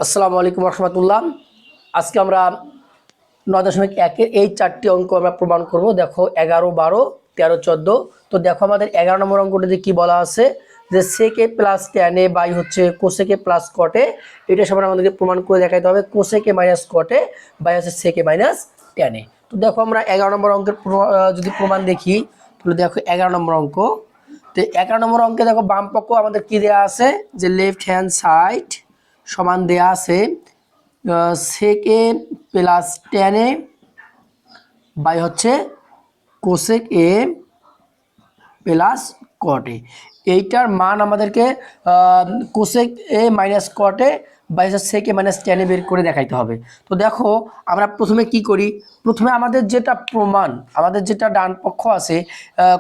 আসসালামু আলাইকুম রহমতুল্লাহ। আজকে আমরা 9.1 এই চারটি অঙ্ক আমরা প্রমাণ করব। দেখো 11, 12, 13, 14। তো দেখো আমাদের 11 নম্বর অঙ্কটাতে কি বলা আছে যে সেকে প্লাস ট্যানে বাই হচ্ছে কোসেকে প্লাস কটে। এটা সবার আমাদেরকে প্রমাণ করে দেখাইতে হবে। কোসেকে মাইনাস কটে বাই হচ্ছে সেকে মাইনাস ট্যানে। তো দেখো আমরা 11 নম্বর অঙ্কের যদি প্রমাণ দেখি তাহলে দেখো 11 নম্বর অঙ্ক। তো 11 নম্বর অঙ্কে দেখো বাম পক্ষ আমাদের কি দেওয়া আছে যে লেফট হ্যান্ড সাইড সমান দেয়া আছে সেকে প্লাস ট্যানে বাই হচ্ছে কোসেক এ প্লাস কটে। এইটার মান আমাদেরকে কোসেক এ মাইনাস কটে বাই হচ্ছে সেকে মাইনাস ট্যানে বের করে দেখাইতে হবে। তো দেখো আমরা প্রথমে কি করি, প্রথমে আমাদের যেটা প্রমাণ, আমাদের যেটা ডান পক্ষ আছে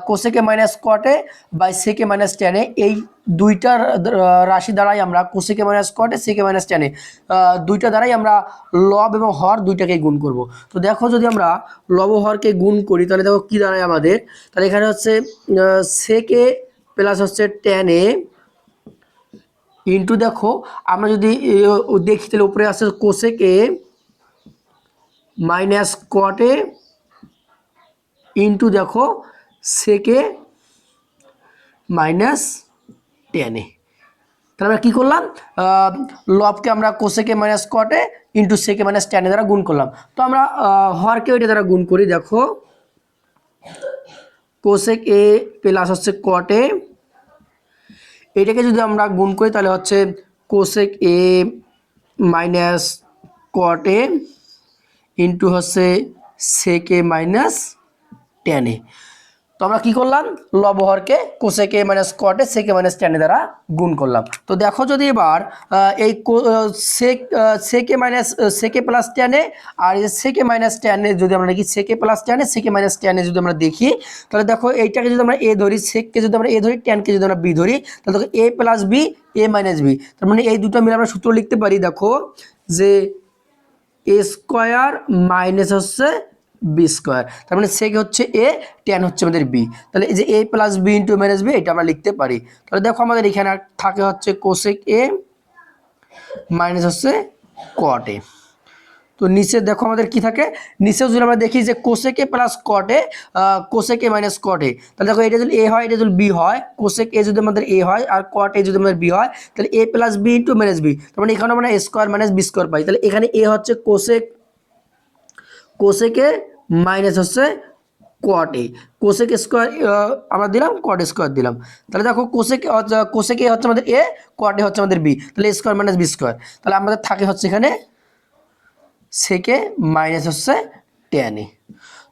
কোসেকে মাইনাস কটে বাই সেকে মাইনাস ট্যানে, এই দুইটার রাশি দ্বারাই আমরা কোসেকে মাইনাস কটে সেকে মাইনাস ট্যানে দুইটা দ্বারাই আমরা লব এবং হর দুইটাকে গুণ করব। তো দেখো যদি আমরা লব হরকে গুণ করি তাহলে দেখো কি দাঁড়ায় আমাদের, তাহলে এখানে হচ্ছে সেকে প্লাস হচ্ছে ট্যানে ইন্টু দেখো আমরা যদি দেখি তাহলে উপরে আছে কোসেকে মাইনাস কটে ইন্টু দেখো সেকে মাইনাস ট্যানে। তাহলে আমরা কী করলাম, লবকে আমরা কোসেকে মাইনাস কটে ইন্টু সেকে মাইনাস ট্যানে দ্বারা গুণ করলাম। তো আমরা হরকে ওইটা দ্বারা গুণ করি। দেখো কোসেক এ প্লাস হচ্ছে কটে, এটাকে যদি আমরা গুণ করি তাহলে হচ্ছে কোসেক এ মাইনাস কটে ইন্টু হচ্ছে সেকে মাইনাস ট্যানে। তো আমরা কি করলাম, লবহরকে কোসেকে মাইনাস কটে সেকে মাইনাস ট্যানে দ্বারা গুণ করলাম। তো দেখো যদি এবার এই সেকে মাইনাস সেকে প্লাস ট্যানে আর এই সেকে মাইনাস ট্যানে যদি আমরা দেখি সেকে প্লাস ট্যানে সেকে মাইনাস ট্যানে যদি আমরা দেখি তাহলে দেখো এইটাকে যদি আমরা এ ধরি, সেককে যদি আমরা এ ধরি, ট্যানকে যদি আমরা বি ধরি, তাহলে দেখো এ plus B A minus B, তার মানে এই দুটো মিলে আমরা সূত্র লিখতে পারি। দেখো যে এ স্কোয়ার মাইনাস হচ্ছে বি স্কোয়ার, তার মানে সেক হচ্ছে এ, ট্যান হচ্ছে আমাদের বি। তাহলে এই যে A plus B into minus B এটা আমরা লিখতে পারি। তাহলে দেখো আমাদের এখানে থাকে হচ্ছে কোসেক এ মাইনাস হচ্ছে কট এ। তো নিচে দেখো আমাদের কি থাকে, নিচেও যদি আমরা দেখি যে cosec A plus cot A cosec A minus cot A, তাহলে দেখো এটা যদি এ হয় এটা যদি বি হয়, কোসেক এ যদি আমাদের এ হয় আর কট এ যদি আমাদের বি হয়, তাহলে A plus B into minus B, তার মানে এখানে আমরা A square minus B square পাই। তাহলে এখানে এ হচ্ছে কোসেকে মাইনাস হচ্ছে কট এ, কোসেক স্কোয়ার আমরা দিলাম, কট স্কোয়ার দিলাম। তাহলে দেখো কোসেকে হচ্ছে আমাদের এ, কট এ হচ্ছে আমাদের বি, তাহলে স্কোয়ার মাইনাস বি স্কোয়ার, তাহলে আমাদের থাকে হচ্ছে এখানে সেকে মাইনাস হচ্ছে ট্যান এ।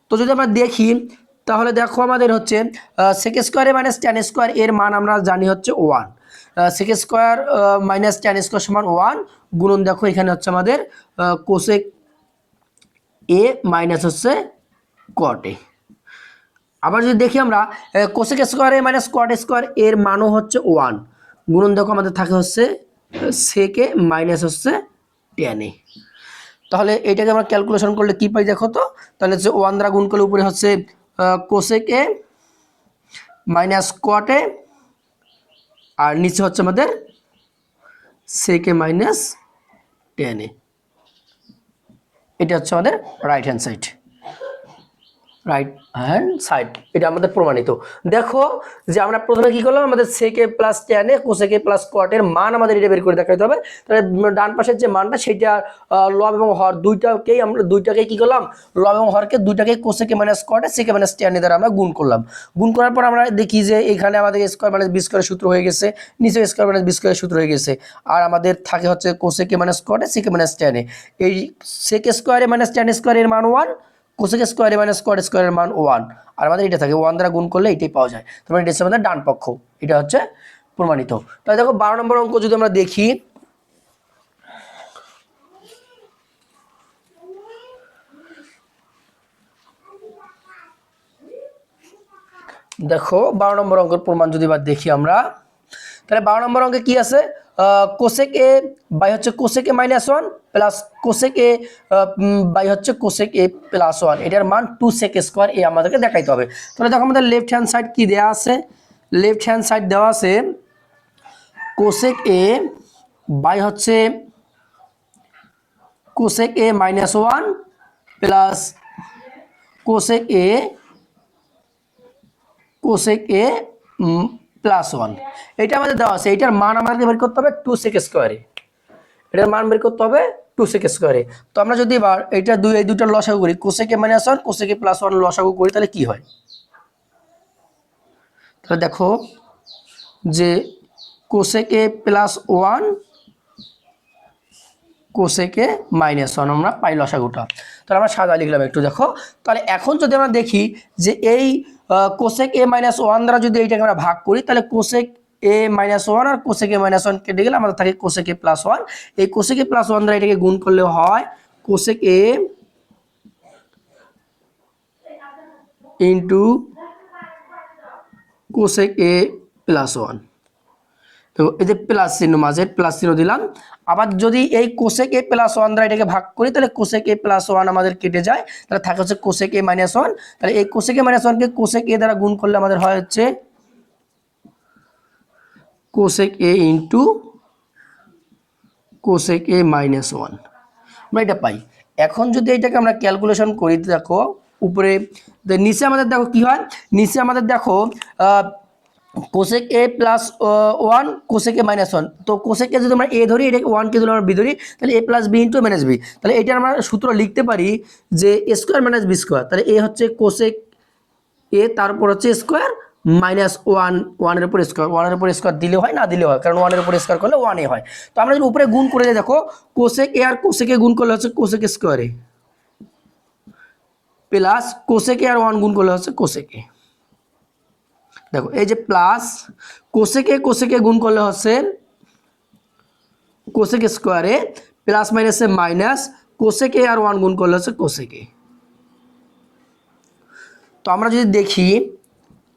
তো যদি আমরা দেখি তাহলে দেখো আমাদের হচ্ছে সেক স্কোয়ারে মাইনাস ট্যান স্কোয়ার এর মান আমরা জানি হচ্ছে 1, cosec square minus tan square সমান 1 গুণন দেখো এখানে হচ্ছে আমাদের কোসেক এ মাইনাস হচ্ছে কট এ। আবার যদি দেখি আমরা কোসেক স্কোয়ার এ মাইনাস কট স্কোয়ার এর মানও হচ্ছে 1 গুণন দেখো আমাদের থাকে হচ্ছে সেকে মাইনাস হচ্ছে ট্যান এ। তাহলে এটাকে আমরা ক্যালকুলেশন করলে কি পাই দেখো তো, তাহলে হচ্ছে 1 দ্বারা গুণ করলে উপরে হচ্ছে কোসেক এ মাইনাস কট এ আর নিচে হচ্ছে আমাদের সেকে মাইনাস ট্যান এ। এটা হচ্ছে আমাদের রাইট হ্যান্ড সাইড, এটা আমাদের প্রমাণিত। দেখো যে আমরা প্রথমে কি করলাম, আমাদের সেকে প্লাস ট্যানে কোসেকে প্লাস কটের মান আমাদের এটা বের করে দেখাতে হবে। তাহলে ডান পাশের যে মানটা সেটা লব এবং হর দুইটাকেই কি করলাম, লব এবং হরকে দুইটাকে কোসেকে মাইনাস কটে সেকে মাইনাস ট্যানে দ্বারা আমরা গুণ করলাম। গুণ করার পর আমরা দেখি যে এখানে আমাদের স্কোয়ার মাইনাস বি স্কোয়ারের সূত্র হয়ে গেছে, নিচে স্কোয়ার মাইনাস বি স্কোয়ারের সূত্র হয়ে গেছে, আর আমাদের থাকে হচ্ছে কোসেকে মাইনাস কটে সেকে মাইনাস ট্যানে। এই সেক স্কোয়ারে মাইনাস ট্যান স্কোয়ারের মান 1, কোসেক স্কোয়ারে মাইনাস কট স্কোয়ারের মান 1, আর আমাদের এটা থাকে 1 দ্বারা গুণ করলে এটাই পাওয়া যায়। তার মানে এটা হচ্ছে আমাদের ডান পক্ষ, এটা হচ্ছে প্রমাণিত। তাহলে দেখো 12 নম্বর অঙ্ক যদি আমরা দেখি, দেখো 12 নম্বর অঙ্কের প্রমাণ যদি বা দেখি আমরা, তাহলে 12 নম্বর অঙ্কে কি আছে, কোসেক এ বাই হচ্ছে cosec A minus 1 plus cosec A by হচ্ছে কোসেক এ প্লাস 1, এটার মান 2 সেক স্কোয়ার এ আমাদেরকে দেখাইতে হবে। তাহলে দেখো আমাদের লেফট হ্যান্ড সাইড কি দেওয়া আছে, লেফট হ্যান্ড সাইড দেওয়া আছে কোসেক এ বাই হচ্ছে কোসেক এ -1 প্লাস কোসেক এ +1, এটা আমাদের দেওয়া আছে। এটার মান আমাদের বের করতে হবে 2 সেক স্কয়ারে, এটার মান বের করতে হবে 2 সেক স্কয়ারে। তো আমরা যদি এবার এটা এই দুটার লসাগু করি, কোসেক এ -1 কোসেক এ +1 লসাগু করি, তাহলে কি হয়? তাহলে দেখো যে কোসেক এ +1 কোসেক এ -1 আমরা পাই লসাগুটা। তাহলে আমরা সাদা লিখলাম একটু, দেখো। তাহলে এখন যদি আমরা দেখি যে এই কোসেক এ -1 দ্বারা যদি এইটাকে আমরা ভাগ করি, তাহলে কোসেক এ -1 আর কোসেক এ -1 কেটে গেলে আমাদের থাকে কোসেক এ +1। এই কোসেক এ +1 দ্বারা এটাকে গুণ করলে হয় কোসেক এ ইন্টু কোসেক এ +1। তো এই যে প্লাস চিহ্ন, মাঝে প্লাস চিহ্ন দিলাম। আবার যদি এই কোসেক এ +1 দ্বারা এটাকে ভাগ করি, তাহলে কোসেক এ +1 আমাদের কেটে যায়, তাহলে থাকে হচ্ছে কোসেক এ -1। তাহলে এই কোসেক এ -1 কে কোসেক এ দ্বারা গুণ করলে আমাদের হয় হচ্ছে কোসেক এ ইন্টু কোসেক এ -1, আমরা এটা পাই। এখন যদি এটাকে আমরা ক্যালকুলেশন করি, দেখো উপরে নিচে আমাদের দেখো কি হয়, নিচে আমাদের দেখো কোসেক এ +1 কোসেক এ -1। তো কোসেক এ যদি আমরা এ ধরি, এটাকে 1 কে যদি আমরা বি ধরি, তাহলে a + b * -b। তাহলে এটা আমরা সূত্র লিখতে পারি যে a² - b²। তাহলে এ হচ্ছে কোসেক এ, তারপর হচ্ছে স্কয়ার -1, 1 এর উপর স্কয়ার, 1 এর উপর স্কয়ার দিলে হয়, না দিলে হয়, কারণ 1 এর উপর স্কয়ার করলে 1 এ হয়। তো আমরা যদি উপরে গুণ করে দেখো, কোসেক এ আর কোসেক এ গুণ করলে হচ্ছে কোসেক স্কয়ারে প্লাস কোসেক এ আর 1 গুণ করলে হচ্ছে কোসেক এ। দেখো এই যে প্লাস কোসেক এ গুণ করলে হচ্ছে কোসেক স্কয়ারে, প্লাস মাইনাসে মাইনাস, কোসেক এ আর 1 গুণ করলে হচ্ছে কোসেক এ। তো আমরা যদি দেখি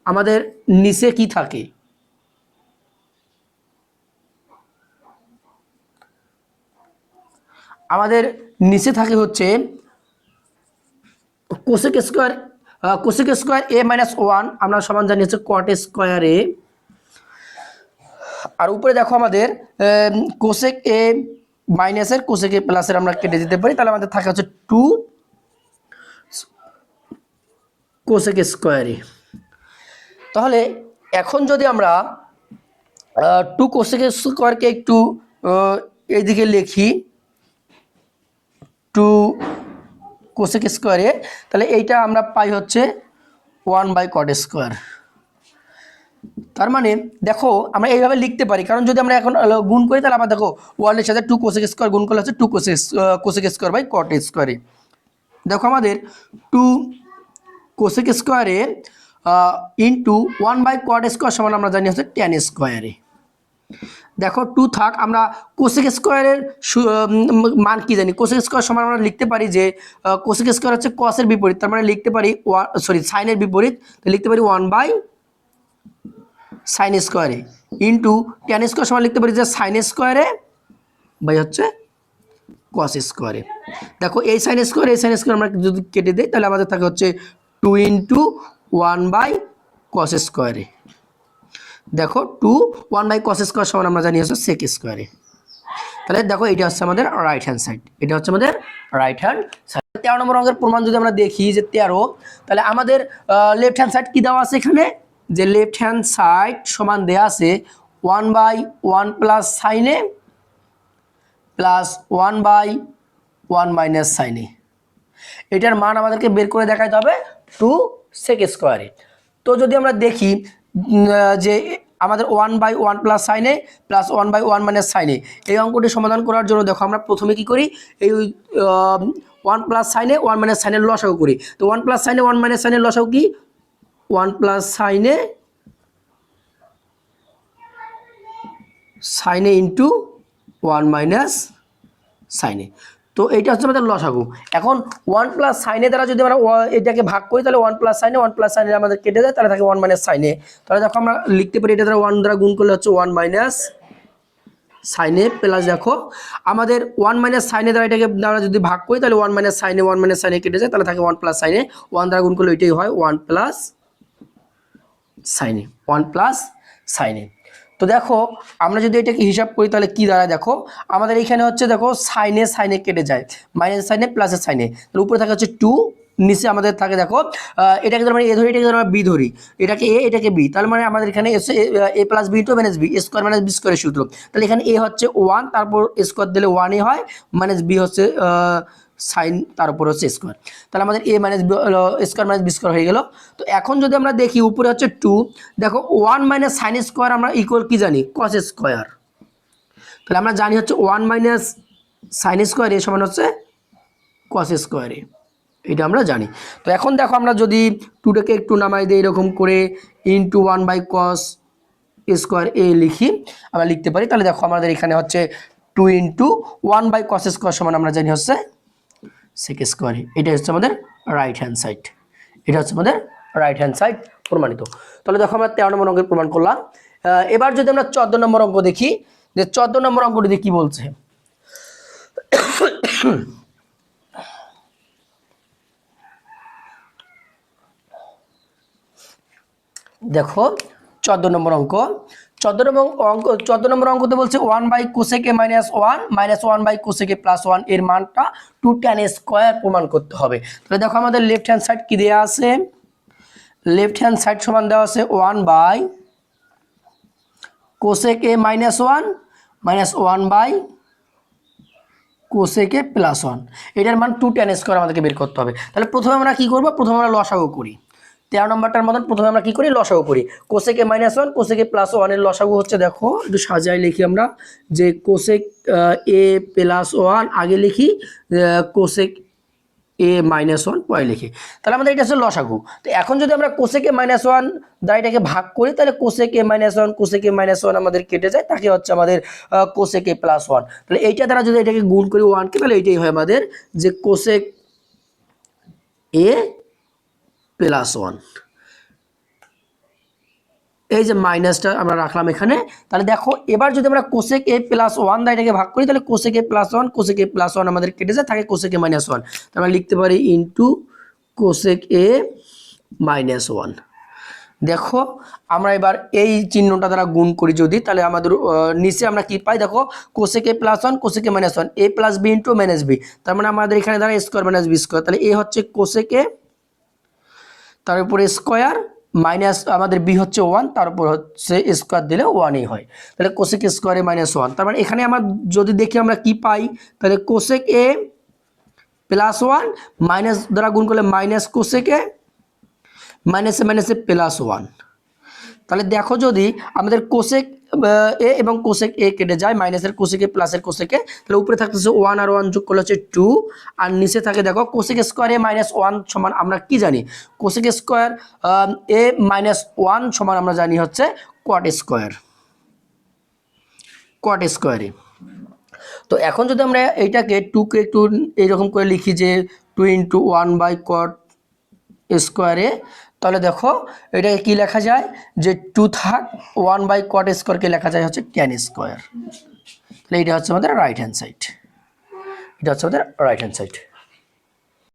আমাদের নিচে কি থাকে, আমাদের নিচে থাকে হচ্ছে কোসেক স্কয়ার এ -1 আমরা সমান জানি হচ্ছে কট স্কয়ার এ। আর উপরে দেখো আমাদের কোসেক এ মাইনাসের কোসেক এ প্লাসের আমরা কেটে দিতে পারি, তাহলে আমাদের থাকে হচ্ছে 2 কোসেক স্কয়ার এ। তাহলে এখন যদি আমরা 2 কোসেক স্কয়ারকে একটু এইদিকে লিখি, 2 কোসেক স্কয়ারে, তাহলে এইটা আমরা পাই হচ্ছে 1/cot স্কয়ার। তার মানে দেখো আমরা এইভাবে লিখতে পারি, কারণ যদি আমরা এখন গুণ করি, তাহলে আমরা দেখো 1 এর সাথে 2 কোসেক স্কয়ার গুণ করলে হচ্ছে 2 কোসেক স্কয়ার/cot স্কয়ারে। দেখো আমাদের 2 কোসেক স্কয়ারে ইন্টু 1/cot স্কয়ার সমান আমরা জানি হচ্ছে tan স্কয়ারে। দেখো 2 থাক, আমরা কোসেক স্কয়ারের মান কি জানি, কোসেক স্কয়ার সমান আমরা লিখতে পারি যে কোসেক স্কয়ার হচ্ছে কসের বিপরীত, তার মানে লিখতে পারি সাইনের বিপরীত, তো লিখতে পারি 1/sin স্কয়ারে ইন্টু tan স্কয়ার সমান লিখতে পারি যে sin স্কয়ারে বাই হচ্ছে cos স্কয়ারে। দেখো এই sin স্কয়ার আমরা যদি কেটে দেই, তাহলে আমাদের থাকে হচ্ছে 2 * 1/cos স্কয়ারে। দেখো 2 1/cos স্কয়ার সমান আমরা জানি হচ্ছে sec স্কয়ারে। তাহলে দেখো এটা হচ্ছে আমাদের রাইট হ্যান্ড সাইড, এটা হচ্ছে আমাদের রাইট হ্যান্ড সাইড। 13 নম্বর অঙ্কের প্রমাণ যদি আমরা দেখি যে 13, তাহলে আমাদের লেফট হ্যান্ড সাইড কি দেওয়া আছে এখানে, যে লেফট হ্যান্ড সাইড সমান দেওয়া আছে 1/1 + sin a plus 1/1 - sin a। এটার মান আমাদেরকে বের করে দেখাতে হবে 2 sec স্কয়ারে। তো যদি আমরা দেখি যে আমাদের 1/1 + sin a plus 1/1 - sin a, এই অঙ্কটি সমাধান করার জন্য দেখো আমরা প্রথমে কি করি, এই 1 + sin a 1 - sin a লসাগু করি। তো 1 + sin a 1 - sin a লসাগু কি, 1 + sin a into 1 - sin a। তো এইটা হচ্ছে আমাদের লসাগু। এখন 1 + sin a দ্বারা যদি আমরা এটাকে ভাগ করি, তাহলে 1 + sin a আমাদের কেটে যায়, তাহলে থাকে 1 - sin a। তাহলে দেখো আমরা লিখতে পারি এটা দ্বারা 1 দ্বারা গুণ করলে হচ্ছে 1 - sin a প্লাস দেখো আমাদের 1 - sin a দ্বারা এটাকে দ্বারা যদি ভাগ করি, তাহলে 1 - sin a 1 - sin a কেটে যায়, তাহলে থাকে 1 + sin a। 1 দ্বারা গুণ করলে এটাই হয় 1 + sin a, 1 + sin a। তো দেখো আমরা যদি এটাকে হিসাব করি তাহলে কি দাঁড়ায়, দেখো আমাদের এখানে হচ্ছে দেখো সাইনে সাইনে কেটে যায়, মাইনাস সাইনে প্লাসের সাইনে, তাহলে উপরে থাকে হচ্ছে 2, নিচে আমাদের থাকে দেখো এটাকে ধর মানে এ ধরি, এটাকে ধর বি ধরি, এটাকে এ এটাকে বি, তার মানে আমাদের এখানে A plus B to minus B, square minus B স্কোয়ারের সূত্র। তাহলে এখানে এ হচ্ছে 1, তারপর স্কোয়ার দিলে 1 হয়, মাইনাস বি হচ্ছে সাইন, তার উপর হচ্ছে স্কোয়ার। তাহলে আমাদের A minus square minus B square হয়ে গেল। তো এখন যদি আমরা দেখি উপরে হচ্ছে 2, দেখো 1 মাইনাস সাইন স্কোয়ার আমরা ইকুয়াল কি জানি, কস স্কোয়ার। তাহলে আমরা জানি হচ্ছে 1 মাইনাস সাইন স্কোয়ার এ সমান হচ্ছে কস স্কোয়ারে, এটা আমরা জানি। তো এখন দেখো আমরা যদি 2টাকে একটু নামাই দিই এরকম করে, ইন্টু 1/cos স্কোয়ার এ লিখি, আমরা লিখতে পারি, তাহলে দেখো আমাদের এখানে হচ্ছে 2 ইন্টু 1/cos স্কোয়ার সমান আমরা জানি হচ্ছে সেক স্কোয়ার। এটা হচ্ছে আমাদের রাইট হ্যান্ড সাইড, এটা হচ্ছে আমাদের রাইট হ্যান্ড সাইড প্রমাণিত। তাহলে দেখো আমরা 13 নম্বর অঙ্কের প্রমাণ করলাম। এবার যদি আমরা 14 নম্বর অঙ্ক দেখি, যে 14 নম্বর অঙ্কটি কি বলছে, দেখো 14 নম্বর অঙ্ক, 14 নম্বর অঙ্কতে বলছে 1/cosec a minus 1 minus 1/cosec a plus 1 এর মানটা 2 tan স্কয়ার প্রমাণ করতে হবে। তাহলে দেখো আমাদের লেফট হ্যান্ড সাইড কি দেয়া আছে, লেফট হ্যান্ড সাইড সমান দেওয়া আছে 1/cosec a minus 1 minus 1/cosec a plus 1, এটার মান 2 tan স্কয়ার আমাদেরকে বের করতে হবে। তাহলে প্রথমে আমরা কি করব, প্রথমে আমরা লসাগু করি। 13 নম্বরটার মতন প্রথমে আমরা কি করি, লসাগু করি। Cosec A minus 1 cosec A plus 1 এর লসাগু হচ্ছে, দেখো একটু সাজাই লিখি আমরা, যে কোসেক এ প্লাস 1 আগে লিখি, কোসেক এ মাইনাস 1 পরে লিখি, তাহলে আমাদের এটা হচ্ছে লসাগু। তো এখন যদি আমরা কোসেক এ মাইনাস 1 দ্বারা এটাকে ভাগ করি, তাহলে cosec A minus 1 cosec A minus 1 আমাদের কেটে যায়, তাকে হচ্ছে আমাদের কোসেক এ প্লাস 1। তাহলে এইটা দ্বারা যদি এটাকে গুণ করি 1 কে, তাহলে এইটাই হয় আমাদের যে কোসেক এ প্লাস 1। এই যে মাইনাসটা আমরা রাখলাম এখানে। তাহলে দেখো এবার যদি আমরা কোসেক এ প্লাস 1 দ্বারা এটাকে ভাগ করি, তাহলে cosec A plus 1 cosec A plus 1 আমাদের কেটে যায়, থাকে কোসেক এ মাইনাস 1। তাহলে আমরা লিখতে পারি ইনটু কোসেক এ মাইনাস 1। দেখো আমরা এবার এই চিহ্নটা দ্বারা গুণ করি যদি, তাহলে আমাদের নিচে আমরা কি পাই, দেখো cosec A plus 1 cosec A minus 1 A plus B into minus B, তার মানে আমাদের এখানে দ্বারা স্কয়ার মাইনাস বি স্কয়ার, তাহলে এ হচ্ছে কোসেক এ, তার উপরে স্কয়ার মাইনাস আমাদের বি হচ্ছে 1, তার উপর হচ্ছে স্কয়ার দিলে 1ই হয়, তাহলে কোসেক স্কয়ারে মাইনাস 1। তার মানে এখানে আমরা যদি দেখি আমরা কি পাই, তাহলে কোসেক এ প্লাস 1 মাইনাস দ্বারা গুণ করলে মাইনাস কোসেক এ মাইনাসে মাইনাসে প্লাস 1। তাহলে দেখো যদি আমাদের কোসেক এ এবং কোসেক এ কেটে যায়, মাইনাসের কোসেক এ প্লাসের কোসেক এ, তাহলে উপরে থাকতেছে 1 আর 1 যোগ করলে হচ্ছে 2, আর নিচে থাকে দেখো কোসেক স্কয়ার এ মাইনাস 1 সমান আমরা কি জানি, কোসেক স্কয়ার এ মাইনাস 1 সমান আমরা জানি হচ্ছে কট স্কয়ার, কট স্কয়ারে। তো এখন যদি আমরা এইটাকে 2 কে একটু এইরকম করে লিখি যে 2 ইন্টু 1/cot স্কয়ারে, তাহলে দেখো এটাকে কি লেখা যায়, যে 2 থাক 1/cot স্কয়ারকে লেখা যায় হচ্ছে tan স্কয়ার। তাহলে এটা হচ্ছে আমাদের রাইট হ্যান্ড সাইড, এটা হচ্ছে আমাদের রাইট হ্যান্ড সাইড।